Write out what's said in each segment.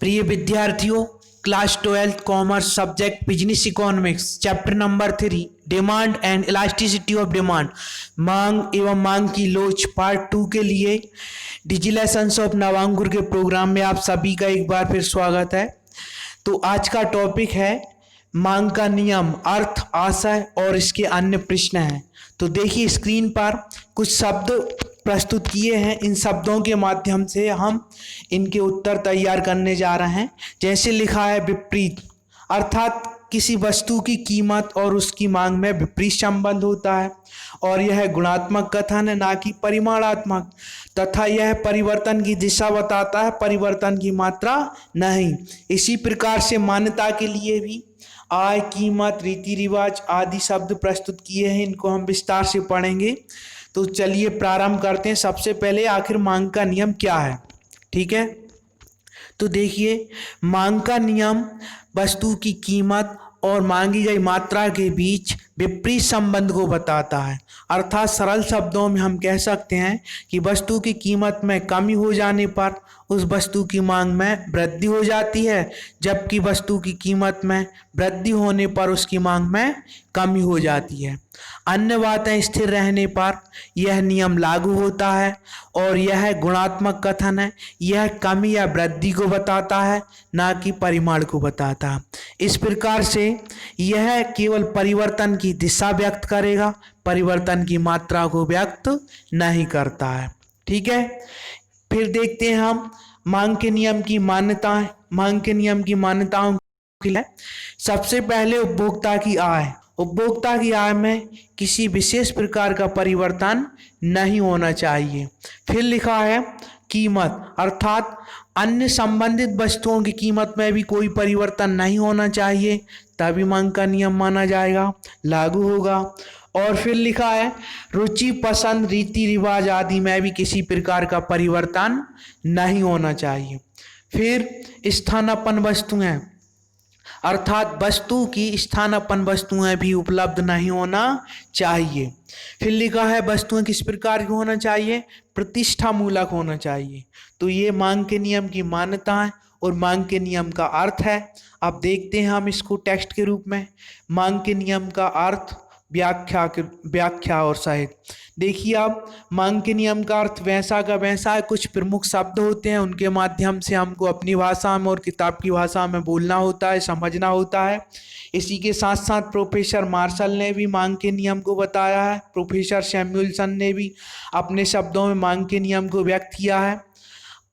प्रिय विद्यार्थियों, class 12 commerce subject business economics chapter number 3 demand and elasticity of demand, मांग एवं मांग की लोच पार्ट 2 के लिए डिजिलेसन्स ऑफ नवांकुर के प्रोग्राम में आप सभी का एक बार फिर स्वागत है। तो आज का टॉपिक है मांग का नियम, अर्थ, आशय और इसके अन्य प्रश्न हैं। तो देखिए स्क्रीन पर कुछ शब्द प्रस्तुत किए हैं। इन शब्दों के माध्यम से हम इनके उत्तर तैयार करने जा रहे हैं। जैसे लिखा है विपरीत, अर्थात किसी वस्तु की कीमत और उसकी मांग में विपरीत संबंध होता है और यह गुणात्मक कथन है, ना कि परिमाणात्मक, तथा यह परिवर्तन की दिशा बताता है, परिवर्तन की मात्रा नहीं। इसी प्रकार से मान्यता के लिए भी आय, कीमत, रीति रिवाज आदि शब्द प्रस्तुत किए हैं। इनको हम विस्तार से पढ़ेंगे। तो चलिए प्रारंभ करते हैं। सबसे पहले आखिर मांग का नियम क्या है, ठीक है। तो देखिए, मांग का नियम वस्तु की कीमत और मांगी गई मात्रा के बीच विपरीत संबंध को बताता है। अर्थात सरल शब्दों में हम कह सकते हैं कि वस्तु की कीमत में कमी हो जाने पर उस वस्तु की मांग में वृद्धि हो जाती है, जबकि वस्तु की कीमत में वृद्धि होने पर उसकी मांग में कमी हो जाती है। अन्य बातें स्थिर रहने पर यह नियम लागू होता है और यह गुणात्मक कथन है। यह कमी या वृद्धि को बताता है, ना कि परिमाण को बताता है। इस प्रकार से यह केवल परिवर्तन की दिशा व्यक्त करेगा, परिवर्तन की मात्रा को व्यक्त नहीं करता है, ठीक है। फिर देखते हैं हम मांग के नियम की मान्यताएं। मांग के नियम की मान्यताओं के लिए सबसे पहले उपभोक्ता की आय। उपभोक्ता की आय में किसी विशेष प्रकार का परिवर्तन नहीं होना चाहिए। फिर लिखा है कीमत, अर्थात अन्य संबंधित वस्तुओं की कीमत में भी कोई परिवर्तन नहीं होना चाहिए, तभी मांग का नियम माना जाएगा, लागू होगा। और फिर लिखा है रुचि, पसंद, रीति रिवाज आदि में भी किसी प्रकार का परिवर्तन नहीं होना चाहिए। फिर स्थानापन्न वस्तुएं, अर्थात वस्तु की स्थानापन्न वस्तुएं भी उपलब्ध नहीं होना चाहिए। फिर लिखा है वस्तुएं किस प्रकार की होना चाहिए, प्रतिष्ठा मूलक होना चाहिए। तो ये मांग के नियम की मान्यताएं और मांग के नियम का अर्थ है। अब देखते हैं हम इसको टेक्स्ट के रूप में। मांग के नियम का अर्थ, व्याख्या और सहित। देखिए, आप मांग के नियम का अर्थ वैसा का वैसा है। कुछ प्रमुख शब्द होते हैं, उनके माध्यम से हमको अपनी भाषा में और किताब की भाषा में बोलना होता है, समझना होता है। इसी के साथ साथ प्रोफेसर मार्शल ने भी मांग के नियम को बताया है। प्रोफेसर सैमुअल्सन ने भी अपने शब्दों में मांग के नियम को व्यक्त किया है।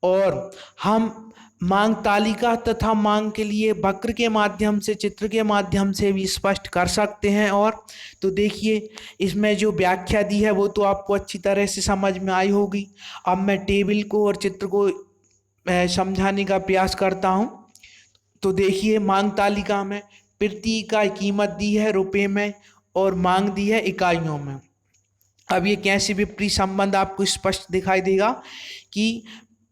और हम मांग तालिका तथा मांग के लिए वक्र के माध्यम से, चित्र के माध्यम से भी स्पष्ट कर सकते हैं। और तो देखिए, इसमें जो व्याख्या दी है वो तो आपको अच्छी तरह से समझ में आई होगी। अब मैं टेबल को और चित्र को समझाने का प्रयास करता हूँ। तो देखिए, मांग तालिका में प्रति इकाई कीमत दी है रुपये में और मांग दी है इकाइयों में। अब ये कैसे विपरीत संबंध आपको स्पष्ट दिखाई देगा कि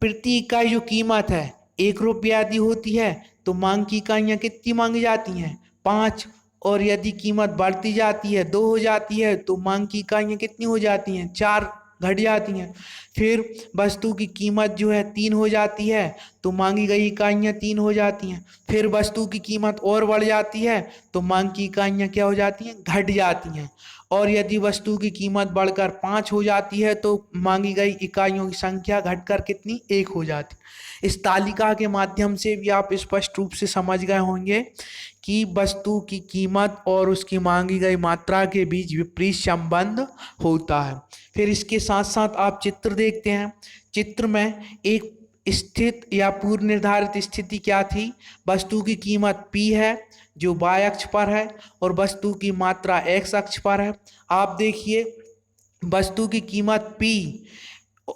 प्रति इकाई जो कीमत है 1 रुपया यदि होती है तो मांग की इकाइयाँ कितनी मांगी जाती हैं, 5। और यदि कीमत बढ़ती जाती है, 2 हो जाती है, तो मांग की इकाइयाँ कितनी हो जाती हैं, 4 घट जाती हैं। फिर वस्तु की कीमत जो है 3 हो जाती है तो मांगी गई इकाइयाँ 3 हो जाती हैं। फिर वस्तु की कीमत और बढ़ जाती है तो मांग की इकाइयाँ क्या हो जाती हैं, घट जाती हैं। और यदि वस्तु की कीमत बढ़कर 5 हो जाती है तो मांगी गई इकाइयों की संख्या घटकर कितनी, 1 हो जाती। इस तालिका के माध्यम से भी आप स्पष्ट रूप से समझ गए होंगे कि वस्तु की कीमत और उसकी मांगी गई मात्रा के बीच विपरीत संबंध होता है। फिर इसके साथ साथ आप चित्र देखते हैं। चित्र में एक स्थित या पूर्व निर्धारित स्थिति क्या थी, वस्तु की कीमत P है जो y अक्ष पर है और वस्तु की मात्रा x अक्ष पर है। आप देखिए, वस्तु की कीमत P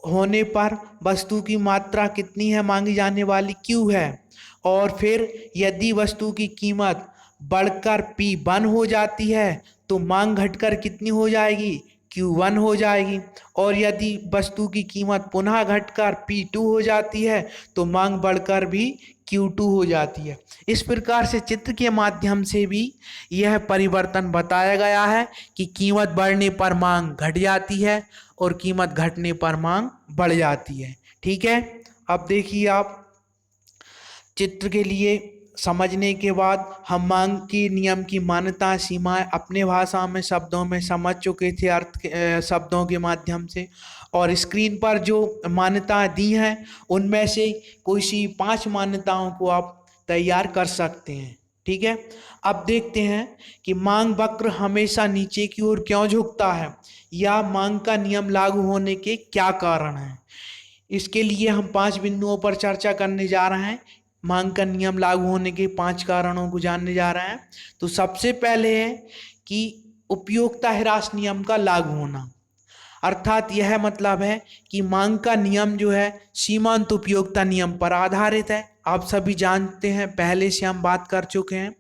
होने पर वस्तु की मात्रा कितनी है, मांगी जाने वाली Q है। और फिर यदि वस्तु की कीमत बढ़कर P1 हो जाती है तो मांग घटकर कितनी हो जाएगी, Q1 हो जाएगी। और यदि वस्तु की कीमत पुनः घटकर P2 हो जाती है तो मांग बढ़कर भी Q2 हो जाती है। इस प्रकार से चित्र के माध्यम से भी यह परिवर्तन बताया गया है कि कीमत बढ़ने पर मांग घट जाती है और कीमत घटने पर मांग बढ़ जाती है, ठीक है। अब देखिए आप, चित्र के लिए समझने के बाद हम मांग की नियम की मान्यता सीमाएं अपने भाषा में शब्दों में समझ चुके थे, शब्दों के माध्यम से। और स्क्रीन पर जो मान्यताएं दी हैं उनमें से कोई सी 5 मान्यताओं को आप तैयार कर सकते हैं। ठीक है, अब देखते हैं कि मांग वक्र हमेशा नीचे की ओर क्यों झुकता है या मांग का नियम लागू होने के क्या कारण हैं। इसके लिए हम 5 बिंदुओं पर चर्चा करने जा रहे हैं। मांग का नियम लागू होने के 5 कारणों को जानने जा रहे हैं। तो सबसे पहले है कि उपयोगिता ह्रास नियम का लागू होना, अर्थात यह मतलब है कि मांग का नियम जो है सीमांत उपयोगिता नियम पर आधारित है। आप सभी जानते हैं, पहले से हम बात कर चुके हैं।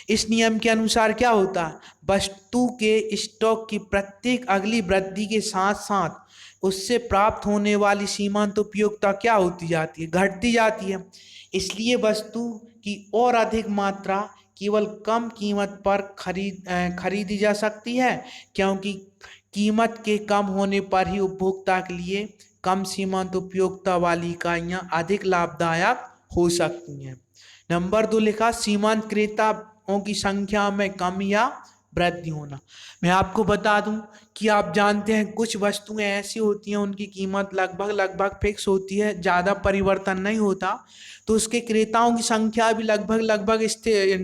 इस नियम के अनुसार क्या होता है, वस्तु के स्टॉक की प्रत्येक अगली वृद्धि के साथ साथ उससे प्राप्त होने वाली सीमांत उपयोगिता क्या होती जाती है, घटती जाती है। इसलिए वस्तु की और अधिक मात्रा केवल कम कीमत पर खरीदी जा सकती है, क्योंकि कीमत के कम होने पर ही उपभोक्ता के लिए कम सीमांत उपयोगिता वाली इकाइयाँ अधिक लाभदायक हो सकती हैं। नंबर 2 लिखा, सीमांत क्रेताओं की संख्या में कम या वृद्धि होना। मैं आपको बता दूं कि आप जानते हैं कुछ वस्तुएं ऐसी होती हैं उनकी कीमत लगभग फिक्स होती है, ज़्यादा परिवर्तन नहीं होता, तो उसके क्रेताओं की संख्या भी लगभग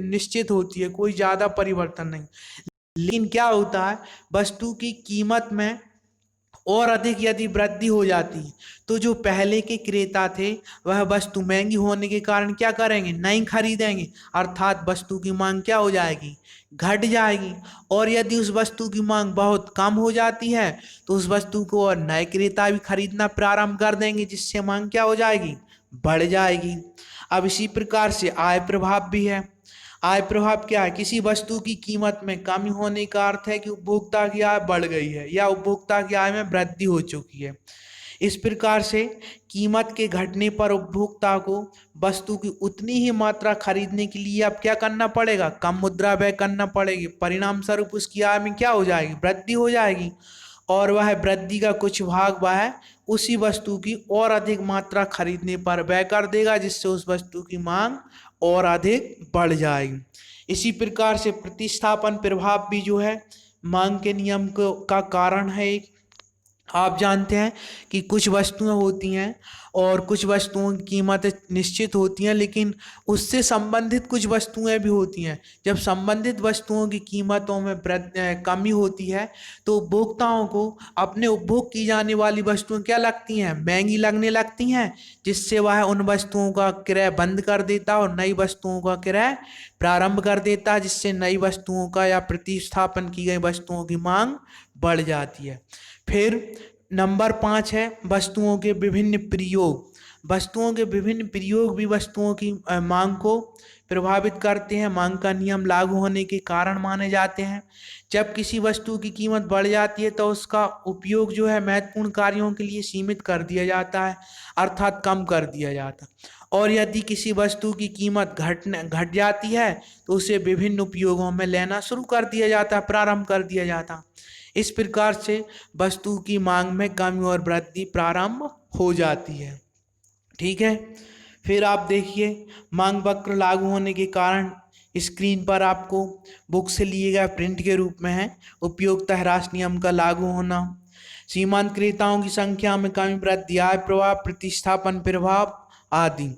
निश्चित होती है, कोई ज़्यादा परिवर्तन नहीं। लेकिन क्या होता है, वस्तु की कीमत में और अधिक यदि वृद्धि हो जाती है तो जो पहले के क्रेता थे वह वस्तु महंगी होने के कारण क्या करेंगे, नहीं खरीदेंगे, अर्थात वस्तु की मांग क्या हो जाएगी, घट जाएगी। और यदि उस वस्तु की मांग बहुत कम हो जाती है तो उस वस्तु को और नए क्रेता भी खरीदना प्रारंभ कर देंगे, जिससे मांग क्या हो जाएगी, बढ़ जाएगी। अब इसी प्रकार से आय प्रभाव भी है। आय प्रभाव क्या है, किसी वस्तु की कीमत में कमी होने का अर्थ है कि उपभोक्ता की आय बढ़ गई है या उपभोक्ता की आय में वृद्धि हो चुकी है। इस प्रकार से कीमत के घटने पर उपभोक्ता को वस्तु की उतनी ही मात्रा खरीदने के लिए अब क्या करना पड़ेगा, कम मुद्रा व्यय करना पड़ेगी। परिणाम स्वरूप उसकी आय में क्या हो जाएगी, वृद्धि हो जाएगी, और वह वृद्धि का कुछ भाग वह उसी वस्तु की और अधिक मात्रा खरीदने पर व्यय कर देगा, जिससे उस वस्तु की मांग और अधिक बढ़ जाएगी। इसी प्रकार से प्रतिस्थापन प्रभाव भी जो है मांग के नियम का कारण है। एक आप जानते हैं कि कुछ वस्तुएं होती हैं और कुछ वस्तुओं की कीमतें निश्चित होती हैं, लेकिन उससे संबंधित कुछ वस्तुएं भी होती हैं। जब संबंधित वस्तुओं की कीमतों में कमी होती है तो उपभोक्ताओं को अपने उपभोग की जाने वाली वस्तुएं क्या लगती हैं, महंगी लगने लगती हैं, जिससे वह उन वस्तुओं का क्रय बंद कर देता है और नई वस्तुओं का क्रय प्रारंभ कर देता है, जिससे नई वस्तुओं का या प्रतिस्थापन की गई वस्तुओं की मांग बढ़ जाती है। फिर नंबर 5 है वस्तुओं के विभिन्न प्रयोग। वस्तुओं के विभिन्न प्रयोग भी वस्तुओं की मांग को प्रभावित करते हैं, मांग का नियम लागू होने के कारण माने जाते हैं। जब किसी वस्तु की कीमत बढ़ जाती है तो उसका उपयोग जो है महत्वपूर्ण कार्यों के लिए सीमित कर दिया जाता है, अर्थात कम कर दिया जाता है। और यदि किसी वस्तु की कीमत घट जाती है तो उसे विभिन्न उपयोगों में लेना शुरू कर दिया जाता है, प्रारंभ कर दिया जाता है। इस प्रकार से वस्तु की मांग में कमी और वृद्धि प्रारंभ हो जाती है। ठीक है, फिर आप देखिए मांग वक्र लागू होने के कारण स्क्रीन पर आपको बुक से लिए गए प्रिंट के रूप में है। उपयोगिता ह्रास नियम का लागू होना, सीमांत क्रेताओं की संख्या में कमी वृद्धि, आय प्रभाव, प्रतिस्थापन प्रभाव आदि।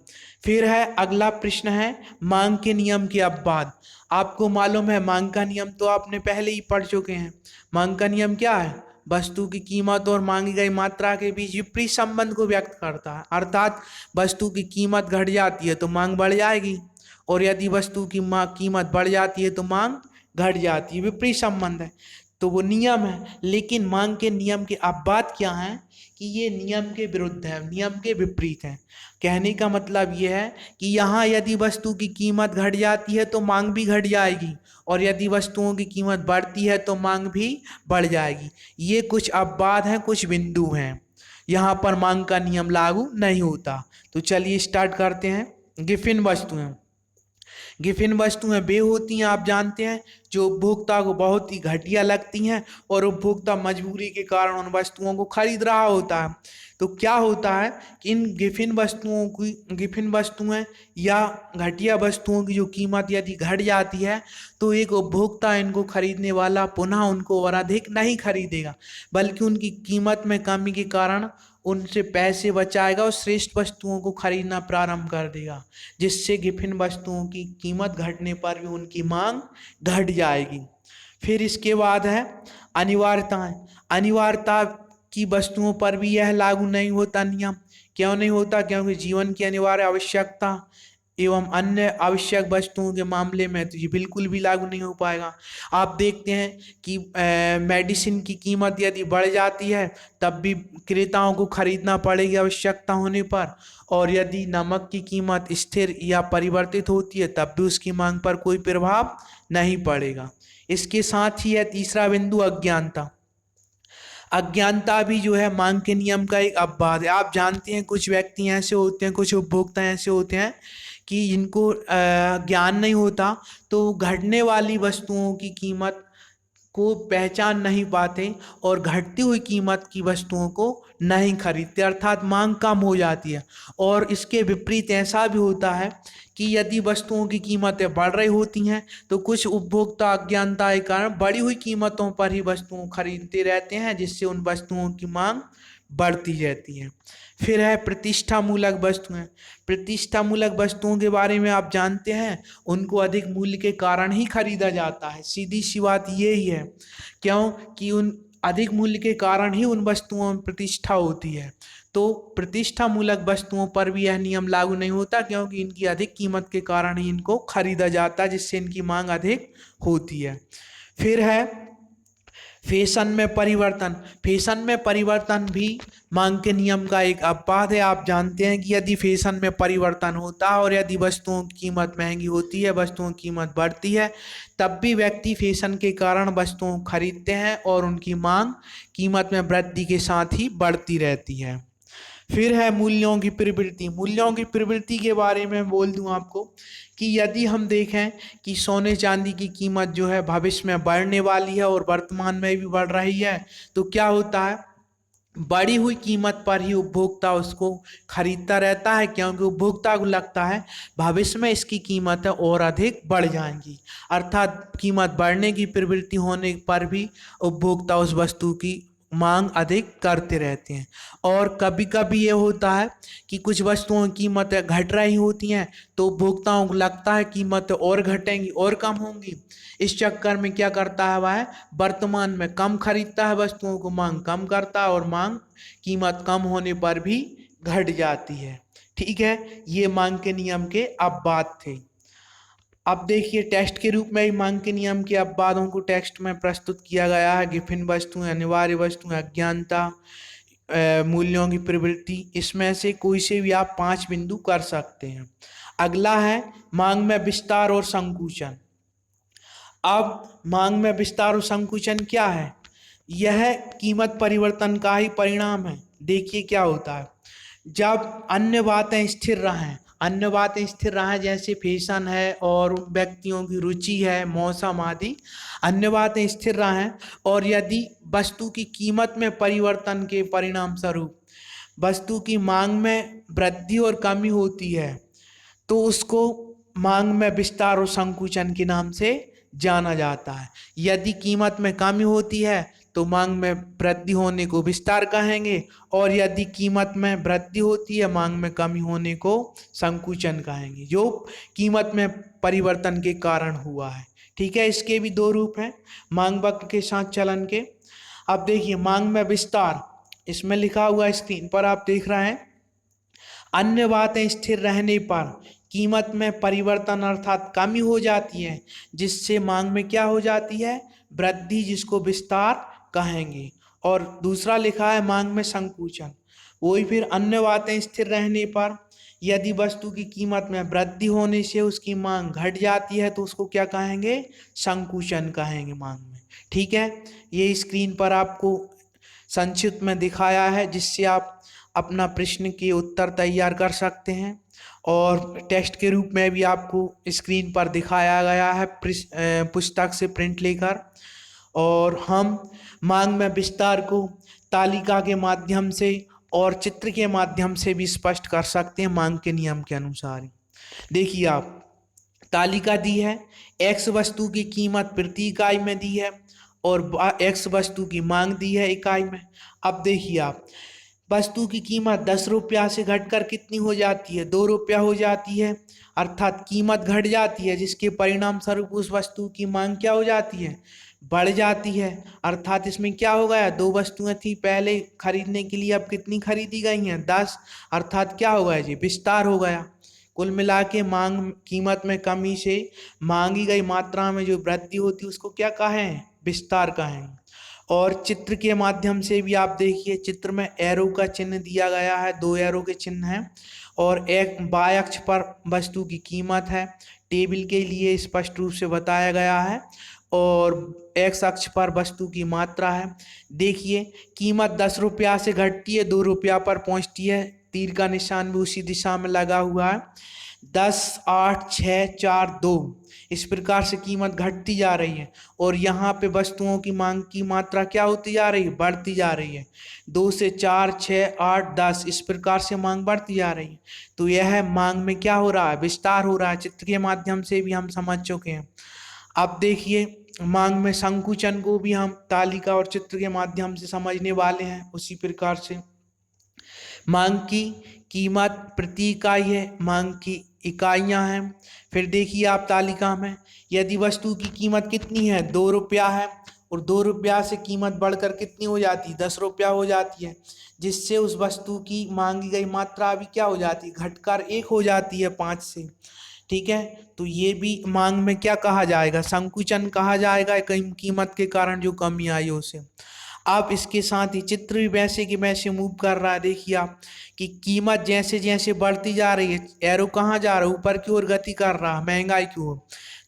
फिर है अगला प्रश्न है मांग के नियम के अपवाद। आपको मालूम है मांग का नियम तो आपने पहले ही पढ़ चुके हैं। मांग का नियम क्या है, वस्तु की कीमत और मांगी गई मात्रा के बीच विपरीत संबंध को व्यक्त करता है, अर्थात वस्तु की कीमत घट जाती है तो मांग बढ़ जाएगी, और यदि वस्तु की कीमत बढ़ जाती है तो मांग घट जाती है, विपरीत संबंध है। तो वो नियम है, लेकिन मांग के नियम के अपवाद क्या हैं कि ये नियम के विरुद्ध है, नियम के विपरीत है। कहने का मतलब ये है कि यहाँ यदि वस्तु की कीमत घट जाती है तो मांग भी घट जाएगी, और यदि वस्तुओं की कीमत बढ़ती है तो मांग भी बढ़ जाएगी। ये कुछ अपवाद हैं, कुछ बिंदु हैं, यहाँ पर मांग का नियम लागू नहीं होता। तो चलिए स्टार्ट करते हैं। गिफिन वस्तुएं, गिफिन वस्तुएं वे होती हैं आप जानते हैं जो उपभोक्ता को बहुत ही घटिया लगती हैं और उपभोक्ता मजबूरी के कारण उन वस्तुओं को खरीद रहा होता है। तो क्या होता है कि इन गिफिन वस्तुएं या घटिया वस्तुओं की जो कीमत यदि घट जाती है तो एक उपभोक्ता इनको खरीदने वाला पुनः उनको और अधिक नहीं खरीदेगा, बल्कि उनकी कीमत में कमी के कारण उनसे पैसे बचाएगा और श्रेष्ठ वस्तुओं को खरीदना प्रारंभ कर देगा, जिससे गिफिन वस्तुओं की कीमत घटने पर भी उनकी मांग घट जाएगी। फिर इसके बाद है अनिवार्यताएं। अनिवार्यता की वस्तुओं पर भी यह लागू नहीं होता नियम। क्यों नहीं होता? क्योंकि जीवन की अनिवार्य आवश्यकता एवं अन्य आवश्यक वस्तुओं के मामले में तो ये बिल्कुल भी लागू नहीं हो पाएगा। आप देखते हैं कि मेडिसिन की कीमत यदि बढ़ जाती है तब भी क्रेताओं को खरीदना पड़ेगी आवश्यकता होने पर, और यदि नमक की कीमत स्थिर या परिवर्तित होती है तब भी उसकी मांग पर कोई प्रभाव नहीं पड़ेगा। इसके साथ ही है तीसरा बिंदु अज्ञानता। अज्ञानता भी जो है मांग के नियम का एक अपवाद है। आप जानते हैं कुछ व्यक्ति ऐसे होते हैं, कुछ उपभोक्ता ऐसे होते हैं कि जिनको ज्ञान नहीं होता, तो घटने वाली वस्तुओं की कीमत को पहचान नहीं पाते और घटती हुई कीमत की वस्तुओं को नहीं खरीदते, अर्थात मांग कम हो जाती है। और इसके विपरीत ऐसा भी होता है कि यदि वस्तुओं की कीमतें बढ़ रही होती हैं तो कुछ उपभोक्ता अज्ञानता के कारण बढ़ी हुई कीमतों पर ही वस्तुओं खरीदते रहते हैं, जिससे उन वस्तुओं की मांग बढ़ती रहती है। फिर है प्रतिष्ठामूलक वस्तुएं। प्रतिष्ठामूलक वस्तुओं के बारे में आप जानते हैं, उनको अधिक मूल्य के कारण ही खरीदा जाता है। सीधी सी बात ये ही है, क्यों कि उन अधिक मूल्य के कारण ही उन वस्तुओं में प्रतिष्ठा होती है। तो प्रतिष्ठामूलक वस्तुओं पर भी यह नियम लागू नहीं होता, क्योंकि इनकी अधिक कीमत के कारण ही इनको खरीदा जाता है, जिससे इनकी मांग अधिक होती है। फिर है फैशन में परिवर्तन। फैशन में परिवर्तन भी मांग के नियम का एक अपवाद है। आप जानते हैं कि यदि फैशन में परिवर्तन होता है और यदि वस्तुओं की कीमत महंगी होती है, वस्तुओं की कीमत बढ़ती है, तब भी व्यक्ति फैशन के कारण वस्तुओं को खरीदते हैं और उनकी मांग कीमत में वृद्धि के साथ ही बढ़ती रहती है। फिर है मूल्यों की प्रवृत्ति। मूल्यों की प्रवृत्ति के बारे में बोल दूं आपको कि यदि हम देखें कि सोने चांदी की कीमत जो है भविष्य में बढ़ने वाली है और वर्तमान में भी बढ़ रही है, तो क्या होता है, बढ़ी हुई कीमत पर ही उपभोक्ता उसको खरीदता रहता है, क्योंकि उपभोक्ता को लगता है भविष्य में इसकी कीमतें और अधिक बढ़ जाएंगी। अर्थात कीमत बढ़ने की प्रवृत्ति होने पर भी उपभोक्ता उस वस्तु की मांग अधिक करते रहते हैं। और कभी कभी ये होता है कि कुछ वस्तुओं की कीमतें घट रही होती हैं, तो उपभोक्ताओं को लगता है कीमतें और घटेंगी और कम होंगी। इस चक्कर में क्या करता है, वह वर्तमान में कम खरीदता है वस्तुओं को, मांग कम करता है और मांग कीमत कम होने पर भी घट जाती है। ठीक है, ये मांग के नियम के अपवाद थे। अब देखिए टेस्ट के रूप में ही मांग के नियम के अपवादों को टेक्स्ट में प्रस्तुत किया गया है। गिफिन वस्तुएं, अनिवार्य वस्तुएं, अज्ञानता, मूल्यों की प्रवृत्ति। इसमें से कोई से भी आप 5 बिंदु कर सकते हैं। अगला है मांग में विस्तार और संकुचन। अब मांग में विस्तार और संकुचन क्या है? यह कीमत परिवर्तन का ही परिणाम है। देखिए क्या होता है, जब अन्य बातें स्थिर रहें, जैसे फैशन है और व्यक्तियों की रुचि है, मौसम आदि, अन्य बातें स्थिर रहें, और यदि वस्तु की कीमत में परिवर्तन के परिणाम स्वरूप वस्तु की मांग में वृद्धि और कमी होती है, तो उसको मांग में विस्तार और संकुचन के नाम से जाना जाता है। यदि कीमत में कमी होती है तो मांग में वृद्धि होने को विस्तार कहेंगे, और यदि कीमत में वृद्धि होती है, मांग में कमी होने को संकुचन कहेंगे, जो कीमत में परिवर्तन के कारण हुआ है। ठीक है, इसके भी 2 रूप हैं मांग वक्र के साथ चलन के। अब देखिए मांग में विस्तार, इसमें लिखा हुआ स्क्रीन पर आप देख रहे हैं, अन्य बातें स्थिर रहने पर कीमत में परिवर्तन अर्थात कमी हो जाती है, जिससे मांग में क्या हो जाती है, वृद्धि, जिसको विस्तार कहेंगे। और दूसरा लिखा है मांग में संकुचन, वही फिर अन्य बातें स्थिर रहने पर यदि वस्तु की कीमत में वृद्धि होने से उसकी मांग घट जाती है तो उसको क्या कहेंगे, संकुचन कहेंगे मांग में। ठीक है, ये स्क्रीन पर आपको संक्षिप्त में दिखाया है, जिससे आप अपना प्रश्न के उत्तर तैयार कर सकते हैं। और टेस्ट के रूप में भी आपको स्क्रीन पर दिखाया गया है पुस्तक से प्रिंट लेकर। और हम मांग में विस्तार को तालिका के माध्यम से और चित्र के माध्यम से भी स्पष्ट कर सकते हैं मांग के नियम के अनुसार ही। देखिए आप, तालिका दी है, एक्स वस्तु की कीमत प्रति इकाई में दी है और एक्स वस्तु की मांग दी है इकाई में। अब देखिए आप, वस्तु की कीमत 10 रुपया से घटकर कितनी हो जाती है, 2 रुपया हो जाती है, अर्थात कीमत घट जाती है, जिसके परिणाम स्वरूप उस वस्तु की मांग क्या हो जाती है, बढ़ जाती है। अर्थात इसमें क्या हो गया, 2 वस्तुएं थी पहले खरीदने के लिए, अब कितनी खरीदी गई हैं, 10, अर्थात क्या हो गया जी, विस्तार हो गया। कुल मिला के मांग कीमत में कमी से मांगी गई मात्रा में जो वृद्धि होती है उसको क्या कहें, विस्तार कहें। और चित्र के माध्यम से भी आप देखिए, चित्र में एरो का चिन्ह दिया गया है, 2 एरो के चिन्ह हैं और एक बाय अक्ष पर वस्तु की कीमत है, टेबल के लिए स्पष्ट रूप से बताया गया है, और एक्स अक्ष पर वस्तु की मात्रा है। देखिए, कीमत 10 रुपया से घटती है, 2 रुपया पर पहुंचती है, तीर का निशान भी उसी दिशा में लगा हुआ है। 10, 8, 6, 4, 2 इस प्रकार से कीमत घटती जा रही है और यहाँ पे वस्तुओं की मांग की मात्रा क्या होती जा रही है, बढ़ती जा रही है। 2 से 4, 6, 8, 10 इस प्रकार से मांग बढ़ती जा रही है। तो यह मांग में क्या हो रहा है, विस्तार हो रहा है। चित्र के माध्यम से भी हम समझ चुके हैं। अब देखिए, मांग में संकुचन को भी हम तालिका और चित्र के माध्यम से समझने वाले हैं। उसी प्रकार से मांग की कीमत प्रति इकाई है, मांग की इकाइयां हैं। फिर देखिए आप तालिका में, यदि वस्तु की कीमत कितनी है, 2 रुपया है और 2 रुपया से कीमत बढ़कर कितनी हो जाती है, 10 रुपया हो जाती है, जिससे उस वस्तु की मांगी गई मात्रा भी क्या हो जाती है, घटकर 1 हो जाती है 5 से। ठीक है, तो ये भी मांग में क्या कहा जाएगा, संकुचन कहा जाएगा, कीमत के कारण जो कमी आई उसे। आप इसके साथ ही चित्र भी वैसे कि वैसे मूव कर रहा है। देखिए आप कि कीमत जैसे जैसे बढ़ती जा रही है, एरो कहाँ जा रहा है, ऊपर की ओर गति कर रहा है, महंगाई की ओर।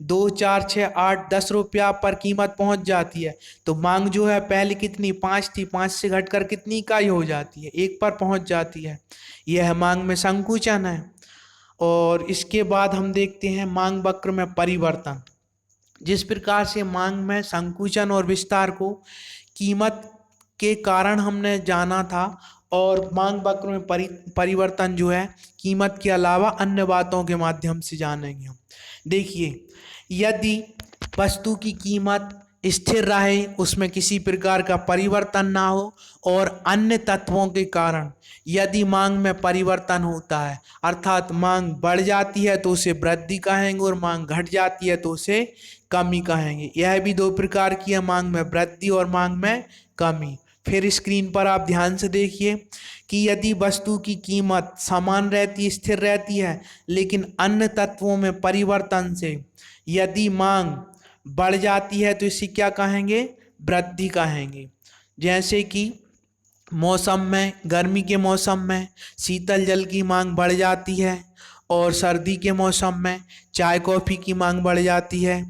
2, 4, 6, 8, 10 रुपया पर कीमत पहुंच जाती है, तो मांग जो है पहले कितनी, 5 थी, 5 से घटकर कितनी इकाई हो जाती है, 1 पर पहुंच जाती है। यह मांग में संकुचन है। और इसके बाद हम देखते हैं मांग वक्र में परिवर्तन। जिस प्रकार से मांग में संकुचन और विस्तार को कीमत के कारण हमने जाना था, और मांग वक्र में परिवर्तन जो है कीमत के अलावा अन्य बातों के माध्यम से जानेंगे हम। देखिए, यदि वस्तु की कीमत स्थिर रहे, उसमें किसी प्रकार का परिवर्तन ना हो, और अन्य तत्वों के कारण यदि मांग में परिवर्तन होता है, अर्थात मांग बढ़ जाती है तो उसे वृद्धि कहेंगे और मांग घट जाती है तो उसे कमी कहेंगे। यह भी 2 प्रकार की है, मांग में वृद्धि और मांग में कमी। फिर स्क्रीन पर आप ध्यान से देखिए कि यदि वस्तु की कीमत समान रहती, स्थिर रहती है, लेकिन अन्य तत्वों में परिवर्तन से यदि मांग बढ़ जाती है तो इसे क्या कहेंगे, वृद्धि कहेंगे। जैसे कि मौसम में, गर्मी के मौसम में शीतल जल की मांग बढ़ जाती है और सर्दी के मौसम में चाय कॉफ़ी की मांग बढ़ जाती है।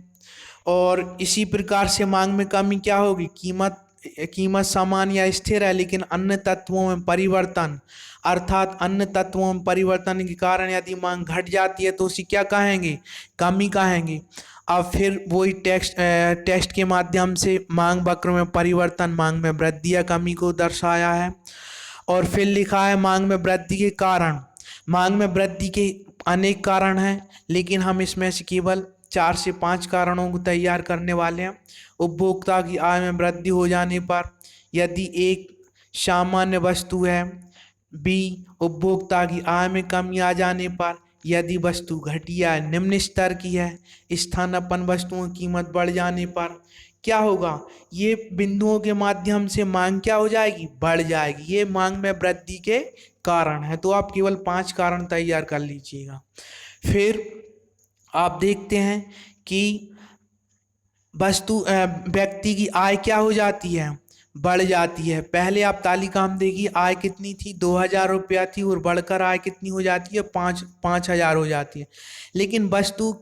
और इसी प्रकार से मांग में कमी क्या होगी, कीमत समान या स्थिर है, लेकिन अन्य तत्वों में परिवर्तन, अर्थात अन्य तत्वों में परिवर्तन के कारण यदि मांग घट जाती है तो उसे क्या कहेंगे, कमी कहेंगे। अब फिर वही टेक्स्ट के माध्यम से मांग वक्र में परिवर्तन, मांग में वृद्धि या कमी को दर्शाया है। और फिर लिखा है मांग में वृद्धि के कारण। मांग में वृद्धि के अनेक कारण हैं, लेकिन हम इसमें से केवल 4 से 5 कारणों को तैयार करने वाले हैं। उपभोक्ता की आय में वृद्धि हो जाने पर, यदि एक सामान्य वस्तु है। बी, उपभोक्ता की आय में कमी आ जाने पर, यदि वस्तु घटिया निम्न स्तर की है। स्थानापन्न वस्तुओं की कीमत बढ़ जाने पर क्या होगा, ये बिंदुओं के माध्यम से मांग क्या हो जाएगी, बढ़ जाएगी। ये मांग में वृद्धि के कारण है। तो आप केवल 5 कारण तैयार कर लीजिएगा। फिर आप देखते हैं कि व्यक्ति की आय क्या हो जाती है, बढ़ जाती है। पहले आप तालिका में देखिए, आय कितनी थी, 2000 रुपया थी, और बढ़कर आय कितनी हो जाती है, 5000 हो जाती है। लेकिन वस्तु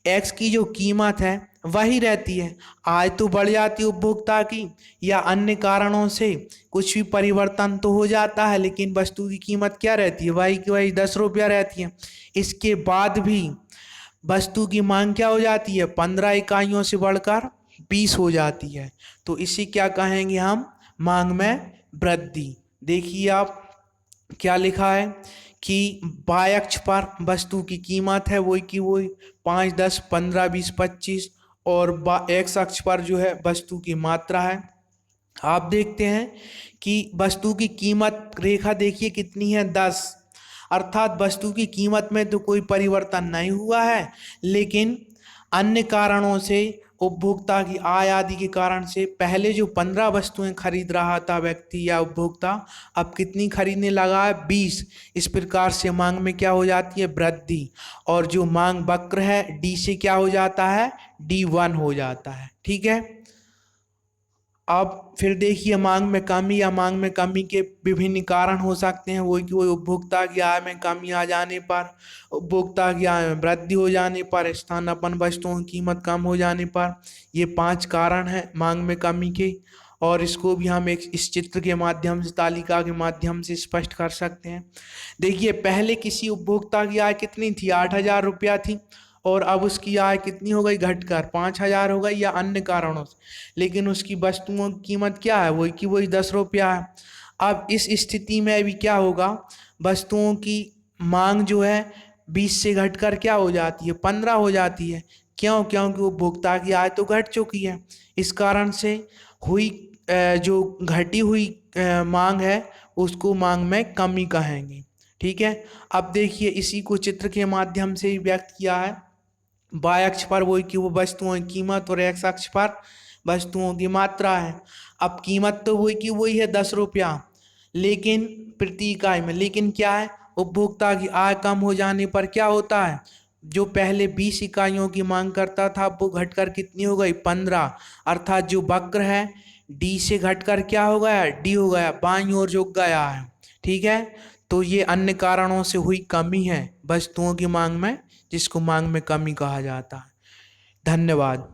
एक्स की जो कीमत है वही रहती है। आय तो बढ़ जाती है उपभोक्ता की, या अन्य कारणों से कुछ भी परिवर्तन तो हो जाता है, लेकिन वस्तु की कीमत क्या रहती है, वही की वही 10 रुपया रहती है। इसके बाद भी वस्तु की मांग क्या हो जाती है, 15 इकाइयों से बढ़कर 20 हो जाती है। तो इसी क्या कहेंगे हम, मांग में वृद्धि। देखिए आप, क्या लिखा है कि बाय अक्ष पर वस्तु की कीमत है वही की वही 5, 10, 15, 20, 25, और एक्स अक्ष पर जो है वस्तु की मात्रा है। आप देखते हैं कि वस्तु की कीमत रेखा देखिए कितनी है, 10, अर्थात वस्तु की कीमत में तो कोई परिवर्तन नहीं हुआ है, लेकिन अन्य कारणों से, उपभोक्ता की आय आदि के कारण से पहले जो 15 वस्तुएं खरीद रहा था व्यक्ति या उपभोक्ता, अब कितनी खरीदने लगा है, 20। इस प्रकार से मांग में क्या हो जाती है, वृद्धि, और जो मांग वक्र है डी से क्या हो जाता है, D1 हो जाता है। ठीक है। अब फिर देखिए मांग में कमी या मांग में कमी के विभिन्न कारण हो सकते हैं, वही कि वही उपभोक्ता की आय में कमी आ जाने पर, उपभोक्ता की आय में वृद्धि हो जाने पर, स्थानापन्न वस्तुओं की कीमत कम हो जाने पर। ये 5 कारण हैं मांग में कमी के, और इसको भी हम एक इस चित्र के माध्यम से, तालिका के माध्यम से स्पष्ट कर सकते हैं। देखिए पहले किसी उपभोक्ता की आय कितनी थी, 8,000 रुपया थी, और अब उसकी आय कितनी हो गई, घटकर 5,000 हो गई या अन्य कारणों से, लेकिन उसकी वस्तुओं की कीमत क्या है, वही की वही 10 रुपया है। अब इस स्थिति में अभी क्या होगा, वस्तुओं की मांग जो है 20 से घटकर क्या हो जाती है, 15 हो जाती है। क्यों, क्योंकि उपभोक्ता की आय तो घट चुकी है। इस कारण से हुई जो घटी हुई मांग है उसको मांग में कमी कहेंगे। ठीक है। अब देखिए इसी को चित्र के माध्यम से ही व्यक्त किया है। बाय अक्ष पर वही की वो वस्तुओं की कीमत और एक्स अक्ष पर वस्तुओं की मात्रा है। अब कीमत तो वही की वही है 10 रुपया, लेकिन प्रति इकाई में, लेकिन क्या है, उपभोक्ता की आय कम हो जाने पर क्या होता है, जो पहले 20 इकाइयों की मांग करता था वो घटकर कितनी हो गई, 15, अर्थात जो वक्र है डी से घटकर क्या हो गया, डी हो गया, बाईं ओर झुक गया है। ठीक है। तो ये अन्य कारणों से हुई कमी है वस्तुओं की मांग में, जिसको मांग में कमी कहा जाता है। धन्यवाद।